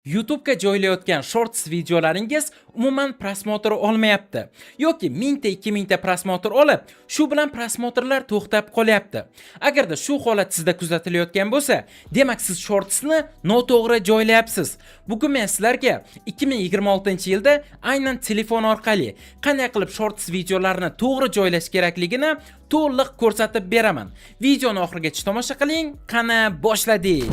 YouTube'ga joylayotgan shorts videolaringiz umuman prosmotr olmayapti yoki 1000 ta 2000 ta prosmotr olib, shu bilan prosmotrlar to'xtab qolyapti. Agarda shu holat sizda kuzatilayotgan bo'lsa, demak siz shortsni noto'g'ri joylayapsiz. Bugun men sizlarga 2026-yilda aynan telefon orqali qanday qilib shorts videolarini to'g'ri joylash kerakligini to'liq ko'rsatib beraman. Videoni oxirigacha tomosha qiling. Qani boshladik.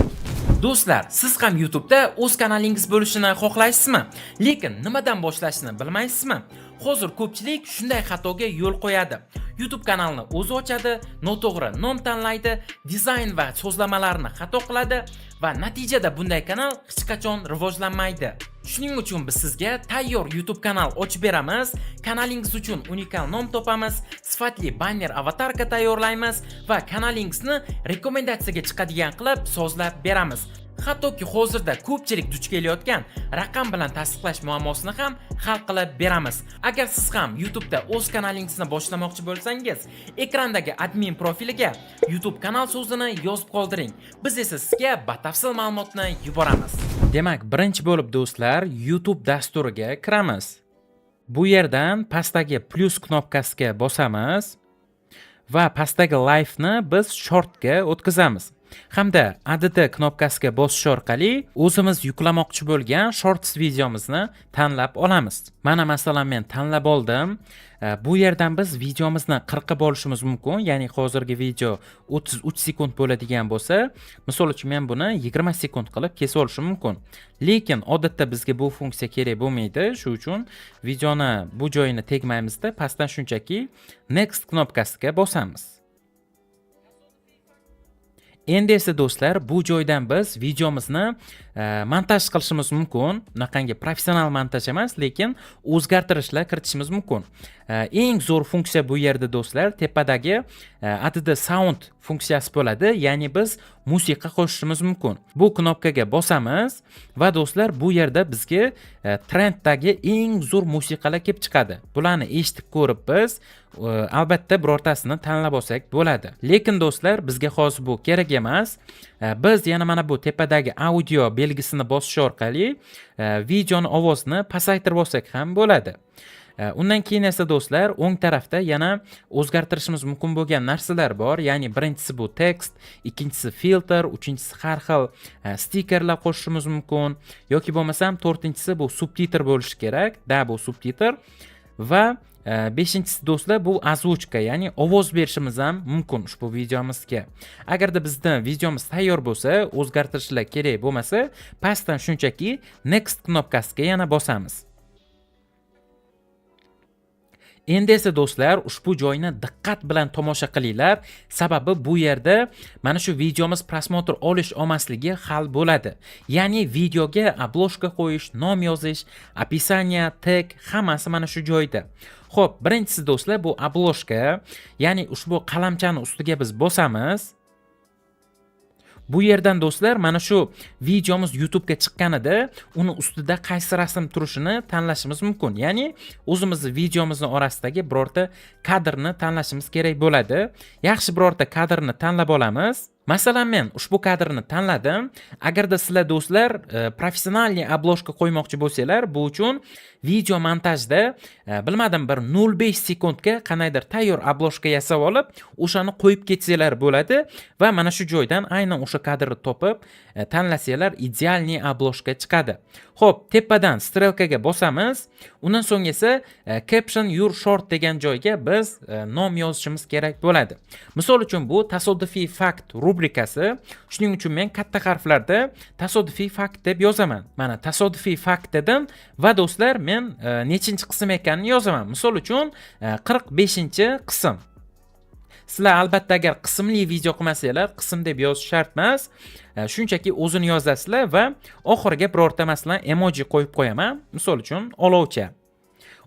Do'stlar, siz ham YouTube'da o'z kanalingiz bo'lishini xohlaysizmi? Lekin nimadan boshlashni bilmaysizmi? Hozir ko'pchilik shunday xatoga yo'l qo'yadi. YouTube kanalini o'zi ochadi, noto'g'ri nom tanlaydi, dizayn va so'zlamalarni xato qiladi va natijada bunday kanal hech qachon rivojlanmaydi. Shuning uchun biz sizga tayyor YouTube kanal ochib beramiz, kanalingiz uchun unikal nom topamiz, sifatli banner avatarka tayyorlaymiz va kanalingizni rekomendatsiyaga chiqadigan qilib sozlab beramiz. Hattoki hozirda ko'pchilik duch kelayotgan raqam bilan tasdiqlash muammosini ham hal qilib beramiz. Agar siz ham YouTube'da o'z kanalingizni boshlamoqchi bo'lsangiz, ekrandagi admin profiliga YouTube kanal so'zini yozib qoldiring. Biz esa sizga batafsil ma'lumotni yuboramiz. Demak, birinchi bo'lib do'stlar, YouTube dasturiga kiramiz. Bu yerdan pastdagi plus knopkasiga bosamiz va pastdagi live ni biz shortga o'tkazamiz. Hamda add knopkasiga bosish orqali o'zimiz yuklamoqchi bo'lgan shorts videomizni tanlab olamiz. Mana masalan men tanlab oldim. Bu yerdan biz videomizni 40 ga bo'lishimiz mumkin. Ya'ni hozirgi video 33 sekund bo'ladigan bo'lsa, misol uchun men buni 20 sekund qilib kesib olishim mumkin. Lekin odatda bizga bu funksiya kerak bo'lmaydi. Shu uchun videoni bu joyini tegmaymizda, pastdan shunchaki next knopkasiga bosamiz. Endi esa do'stlar, bu joydan biz videomizni montaj qilishimiz mumkin. Bunaqangi professional montaj emas, lekin o'zgartirishlar kiritishimiz mumkin. Eng zo'r funksiya bu yerda do'stlar, tepadagi add sound funksiyasi bo'ladi. Ya'ni biz musiqa qo'shishimiz mumkin. Bu knopkaga bosamiz va do'stlar, bu yerda bizga trenddagi eng zo'r musiqalar kelib chiqadi. Bularni eshitib ko'rib biz albatta birortasini tanlab olsak bo'ladi. Lekin do'stlar, bizga hozir bu kerak emas. Biz yana mana bu tepadagi audio belgisini bosish orqali videoni ovozini pasaytirib olsak ham bo'ladi. Undan keyin esa do'stlar, o'ng tarafda yana o'zgartirishimiz mumkin bo'lgan narsalar bor. Ya'ni birinchisi bu tekst, ikkinchisi filtr, uchinchisi har xil stikerlar qo'shishimiz mumkin yoki bo'lmasam to'rtinchisi bu subtitr bo'lishi kerak. Bu subtitr va beshinchisi do'stlar bu oзвучка, ya'ni ovoz berishimiz ham mumkin ushbu videomizga. Agarda bizning videomiz tayyor bo'lsa, o'zgartirishlar kerak bo'lmasa, pastdan shunchaki next knopkasiga yana bosamiz. Endi esa do'stlar, ushbu joyni diqqat bilan tomosha qilinglar. Sababi bu yerda mana shu videomiz prosmotr olish olmasligi hal bo'ladi. Ya'ni videoga obloshka qo'yish, nom yozish, описание, tag hammasi mana shu joyda. Xo'p, birinchisi do'stlar bu obloshka, ya'ni ushbu qalamchani ustiga biz bosamiz. Bu yerdan do'stlar mana shu videomiz YouTube'ga chiqqanida uni ustida qaysi rasm turishini tanlashimiz mumkin. Ya'ni o'zimizning videomizning orasidagi birorta kadrni tanlashimiz kerak bo'ladi. Yaxshi birorta kadrni tanlab olamiz. Masalan, men ushbu kadrni tanladim. Agarda sizlar do'stlar professionalniy obloshka qo'ymoqchi bo'lsanglar, bu uchun video montajda bilmadim bir 0.5 sekundga qanaydir tayyor obloshka yasab olib, o'shani qo'yib ketsanglar bo'ladi va mana shu joydan aynan o'sha kadrni topib tanlasanglar idealniy obloshka chiqadi. Xo'p, tepadan strelkaga bosamiz. Undan so'ng esa caption your short degan joyga biz nom yozishimiz kerak bo'ladi. Misol uchun bu tasodifiy fakt rubrikasi. Shuning uchun men katta harflarda tasodifiy fakt deb yozaman. Mana tasodifiy fakt dedim va do'stlar, men nechinchi qism ekanini yozaman. Misol uchun 45-qism. Sizlar albatta agar qismli video qilmasanglar, qism deb yozish shart emas. Shunchaki o'zini yozasizlar va oxiriga birorta masalan emoji qo'yib qo'yaman. Misol uchun olovcha.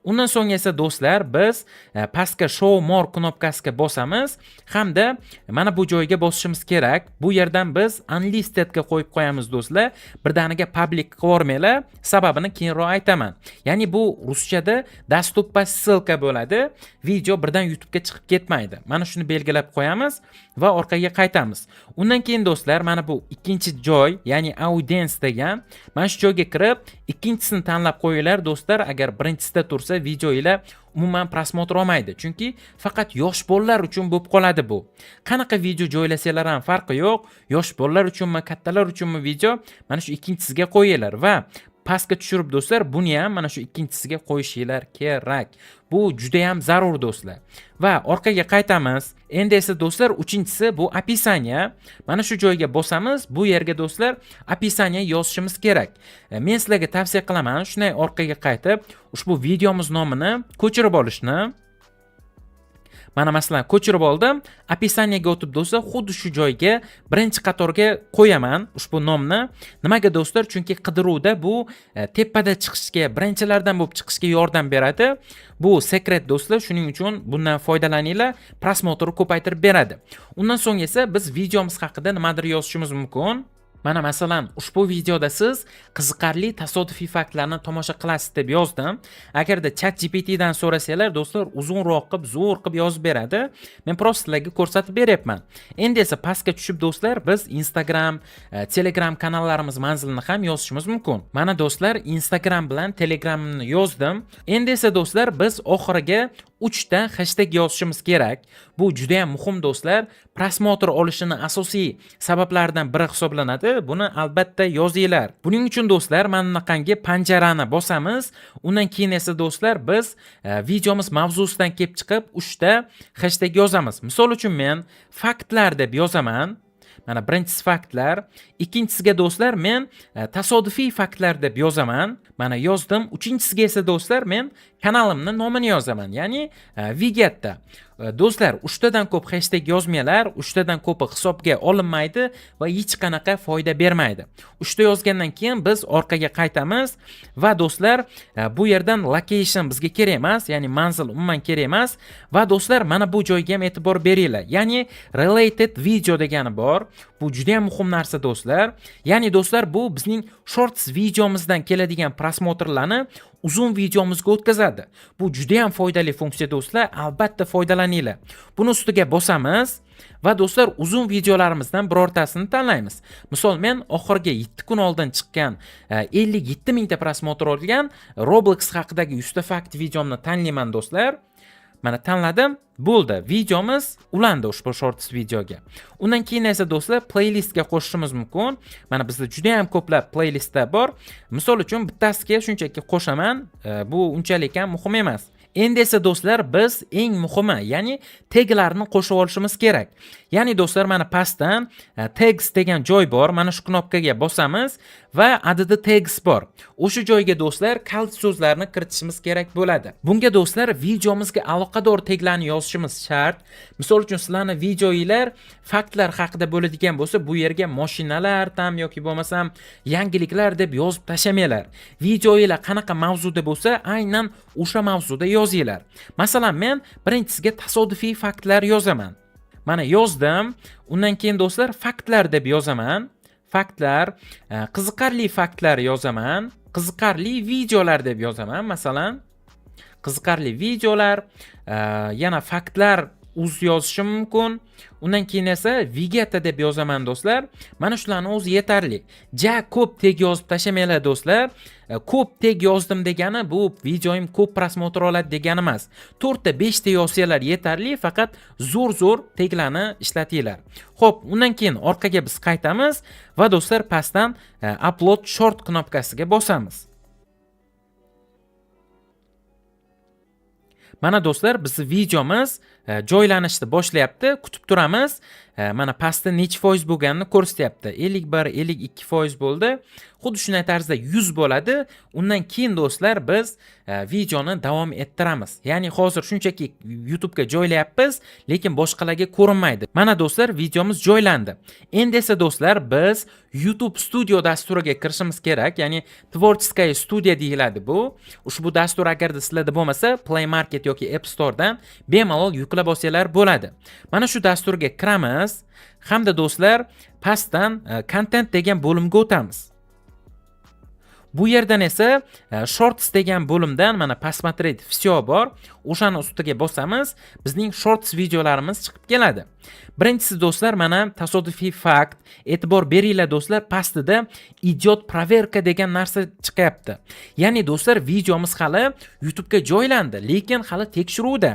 Undan so'ng esa do'stlar, biz pastga show more knopkasiga bosamiz hamda mana bu joyga bosishimiz kerak. Bu yerdan biz unlisted ga qo'yib qo'yamiz do'stlar. Birdaniga public qilib yormanglar, sababini keyinroq aytaman. Ya'ni bu ruschada доступ по ссылка bo'ladi. Video birdan YouTube'ga chiqib ketmaydi. Mana shuni belgilab qo'yamiz va orqaga qaytamiz. Undan keyin do'stlar mana bu ikkinchi joy, ya'ni audience degan, mana shu joyga kirib ikkinchisini tanlab qo'yinglar do'stlar. Agar birinchisida tursa videolar umuman prosmotr olmaydi, chunki faqat yosh bolalar uchun bo'lib qoladi bu. Qanaqa video joylasanglar ham farqi yo'q, yosh bolalar uchunmi, kattalar uchunmi video, mana shu ikkinchisiga qo'yinglar va pastga tushirib do'stlar, buni ham mana shu ikkinchisiga qo'yishinglar kerak. Bu juda ham zarur do'stlar. Va orqaga qaytamiz. Endi esa do'stlar, uchinchisi bu описание. Mana shu joyga bosamiz. Bu yerga do'stlar описание yozishimiz kerak. Men sizlarga tavsiya qilaman, shunday orqaga qaytib, ushbu videomiz nomini ko'chirib olishni. Mana masalan ko'chirib oldim. Описаниеga o'tib do'stlar, xuddi shu joyga birinchi qatorga qo'yaman ushbu nomni. Nimaga do'stlar? Chunki qidiruvda bu tepada chiqishga, birinchilardan bo'lib chiqishga yordam beradi. Bu sekret do'stlar, shuning uchun bundan foydalaninglar. Prosmotrni ko'paytirib beradi. Undan so'ng esa biz videomiz haqida nimadir yozishimiz mumkin. Mana masalan ushbu videoda siz qiziqarli tasodifiy faktlarni tomosha qilasiz deb yozdim. Agarda ChatGPT dan so'rasanglar do'stlar, uzunroq qilib, zo'r qilib yozib beradi. Men prosta sizlarga ko'rsatib beryapman. Endi esa pastga tushib do'stlar, biz Instagram, Telegram kanallarimiz manzilini ham yozishimiz mumkin. Mana do'stlar, Instagram bilan Telegramni yozdim. Endi esa do'stlar, biz oxiriga 3 ta hashtag yozishimiz kerak. Bu juda ham muhim do'stlar. Prosmotr olishini asosiy sabablaridan biri hisoblanadi. Buni albatta yozinglar. Buning uchun do'stlar, mana bunaqangi panjarani bosamiz. Undan keyin esa do'stlar, biz videomiz mavzusidan kelib chiqib 3 ta hashtag yozamiz. Misol uchun men faktlar deb yozaman. Mana birinchisi faktlar, ikkinchisiga do'stlar men tasodifiy faktlar deb yozaman. Mana yozdim. Uchinchisiga esa do'stlar men kanalimning nomini yozaman, ya'ni Vigetda. Do'stlar, 3 tadan ko'p hashtag yozmanglar, 3 tadan ko'pi hisobga olinmaydi va hech qanaqa foyda bermaydi. 3 ta yozgandan keyin biz orqaga qaytamiz va do'stlar, bu yerdan location bizga kerak emas, ya'ni manzil umuman kerak emas va do'stlar, mana bu joyga ham e'tibor beringlar. Ya'ni related video degani bor. Bu juda ham muhim narsa do'stlar. Ya'ni do'stlar, bu bizning shorts videomizdan keladigan prosmotrlarni uzun videomizga o'tkazadi. Bu juda ham foydali funksiya do'stlar, albatta foydalaninglar. Buni ustiga bosamiz va do'stlar, uzun videolarimizdan birortasini tanlaymiz. Misol men oxirgi 7 kun oldin chiqqan 57 mingta prosmotr olgan Roblox haqidagi 100 ta fakt videomni tanlayman do'stlar. Mana tanladim. Bo'ldi. Videomiz ulandi ushbu shorts videoga. Undan keyin esa do'stlar, playlistga qo'shishimiz mumkin. Mana bizda juda ham ko'plab playlistlar bor. Misol uchun bittasiga shunchaki qo'shaman. Bu unchalik ham muhim emas. Endi esa do'stlar, biz eng muhimi, ya'ni taglarni qo'shib olishimiz kerak. Ya'ni do'stlar, mana pastdan tags degan joy bor. Mana shu knopkaga bosamiz va adada tags bor. O'sha joyga do'stlar kalt so'zlarni kiritishimiz kerak bo'ladi. Bunga do'stlar videomizga aloqador taglarni yozishimiz shart. Misol uchun sizlarning videoinglar faktlar haqida bo'ladigan bo'lsa, bu yerga mashinalar tam yoki bo'lmasam yangiliklar deb yozib tashamanglar. Videoinglar qanaqa mavzuda bo'lsa, aynan o'sha mavzuda yozinglar. Masalan, men birinchisiga tasodifiy faktlar yozaman. Mana yozdim. Undan keyin do'stlar faktlar deb yozaman. Faktlar, qiziqarli faktlar yozaman. Qiziqarli videolar deb yozaman. Masalan, qiziqarli videolar, yana faktlar yozishim mumkin. Undan keyin esa Vigeta deb yozaman do'stlar. Mana shularning o'zi yetarli. Ko'p tag yozib tashamanglar do'stlar. Ko'p tag yozdim degani bu videoim ko'p prosmotr oladi degani emas. 4 ta 5 ta yozsanglar yetarli, faqat zo'r taglarni ishlatinglar. Xo'p, undan keyin orqaga biz qaytamiz va do'stlar pastdan upload short knopkasiga bosamiz. Mana do'stlar, bizning videomiz joylanishni boshlayapti. Kutib turamiz. Mana pastda necha foiz bo'lganini ko'rsatyapti. 51-52% bo'ldi. Xuddi shunday tarzda 100 bo'ladi. Undan keyin do'stlar biz videoni davom ettiramiz. Ya'ni hozir shunchaki YouTube ga joylayapmiz, lekin boshqalarga ko'rinmaydi. Mana do'stlar, videomiz joylandi. Endi esa do'stlar, biz YouTube Studio dasturiga kirishimiz kerak. Ya'ni Tvorcheskaya studiya deyiladi bu. Ushbu dastur agarda sizlarda bo'lmasa, Play Market yoki App Store dan bemalol yuklab olsanglar bo'ladi. Mana shu dasturga kiramiz. Hamda do'stlar, pastdan content degan bo'limga o'tamiz. Bu yerdan esa shorts degan bo'limdan mana посмотреть всё bor. O'shani ustiga bosamiz, bizning shorts videolarimiz chiqib keladi. Birinchisi do'stlar, mana tasodifiy fakt, e'tibor beringlar do'stlar, pastida idjot proverka degan narsa chiqyapti. Ya'ni do'stlar, videomiz hali YouTube ga joylandi, lekin hali tekshiruvda.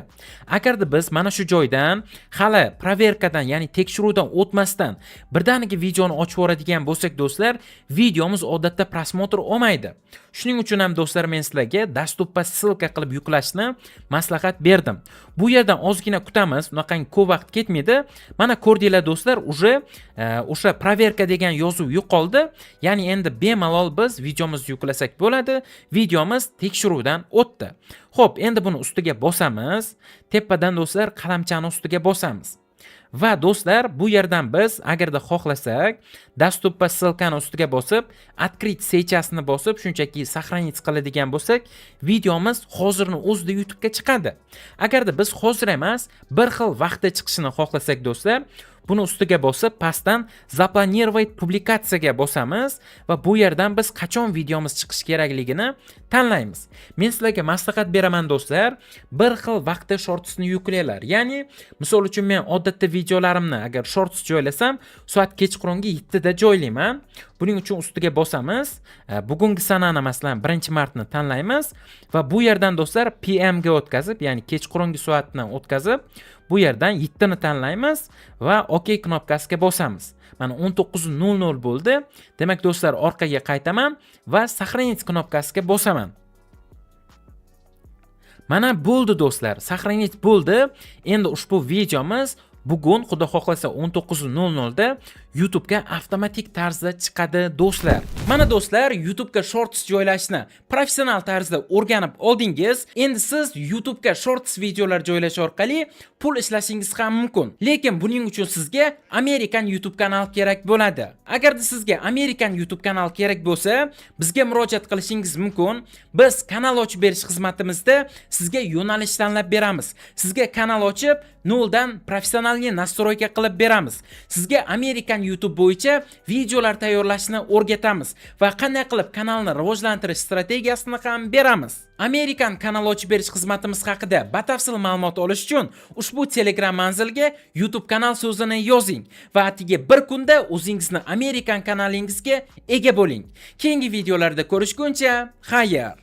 Agarda biz mana shu joydan hali proverkadan, ya'ni tekshiruvdan o'tmasdan birdaniga videoni ochib yuboradigan bo'lsak do'stlar, videomiz odatda prosmotr olmaydi. Shuning uchun ham do'stlar, men sizlarga Dostupga ssilka qilib yuklashni maslahat berdim. Bu yerdan ozgina kutamiz, unaqangi ko'p vaqt ketmaydi. Mana ko'rdinglar do'stlar, o'sha proverka degan yozuv yo'qoldi. Ya'ni endi bemalol biz videomizni yuklasak bo'ladi. Videomiz tekshiruvdan o'tdi. Xo'p, endi buni ustiga bosamiz. Tepadan do'stlar qalamchani ustiga bosamiz. Va do'stlar, bu yerdan biz agarda xohlasak, Dostupga ssilkani ustiga bosib, открыть seychasini bosib, shunchaki сохранить qiladigan bo'lsak, videomiz hozirning o'zida YouTube ga chiqadi. Agarda biz hozir emas, bir xil vaqtda chiqishini xohlasak do'stlar, buni ustiga bosib, pastdan запланировать publikatsiyaga bosamiz va bu yerdan biz qachon videomiz chiqish kerakligini tanlaymiz. Men sizlarga maslahat beraman do'stlar, bir xil vaqtda shortsni yuklanglar. Ya'ni, misol uchun men odatda videolarimni agar shorts joylasam, soat kechqurungi 7 da joylayman. Buning uchun ustiga bosamiz. Bugungi sanani masalan 1-martni tanlaymiz va bu yerdan do'stlar PM ga o'tkazib, ya'ni kechqurungi soatni o'tkazib, bu yerdan 7 ni tanlaymiz va OK knopkasiga bosamiz. Mana 19:00 bo'ldi. Demak do'stlar, orqaga qaytaman va сохранить knopkasiga bosaman. Mana bo'ldi do'stlar, сохранить bo'ldi. Endi ushbu videomiz bugun xudo xohlasa 19:00 da YouTube ga avtomatik tarzda chiqadi do'stlar. Mana do'stlar, YouTube ga shorts joylashni professional tarzda o'rganib oldingiz. Endi siz YouTube ga shorts videolar joylash orqali pul ishlashingiz ham mumkin. Lekin buning uchun sizga Amerikan YouTube kanal kerak bo'ladi. Agarda sizga Amerikan YouTube kanal kerak bo'lsa, bizga murojaat qilishingiz mumkin. Biz kanal ochib berish xizmatimizda sizga yo'nalish tanlab beramiz. Sizga kanal ochib, noldan professionalni настройка qilib beramiz. Sizga Amerikan YouTube bo'yicha videolar tayyorlashni o'rgatamiz va qanday qilib kanalni rivojlantirish strategiyasini ham beramiz. Amerikan kanal ochib berish xizmatimiz haqida batafsil ma'lumot olish uchun ushbu Telegram manzilga YouTube kanal so'zini yozing va atigi bir kunda o'zingizni Amerikan kanalingizga ega bo'ling. Keyingi videolarda ko'rishguncha, xayr.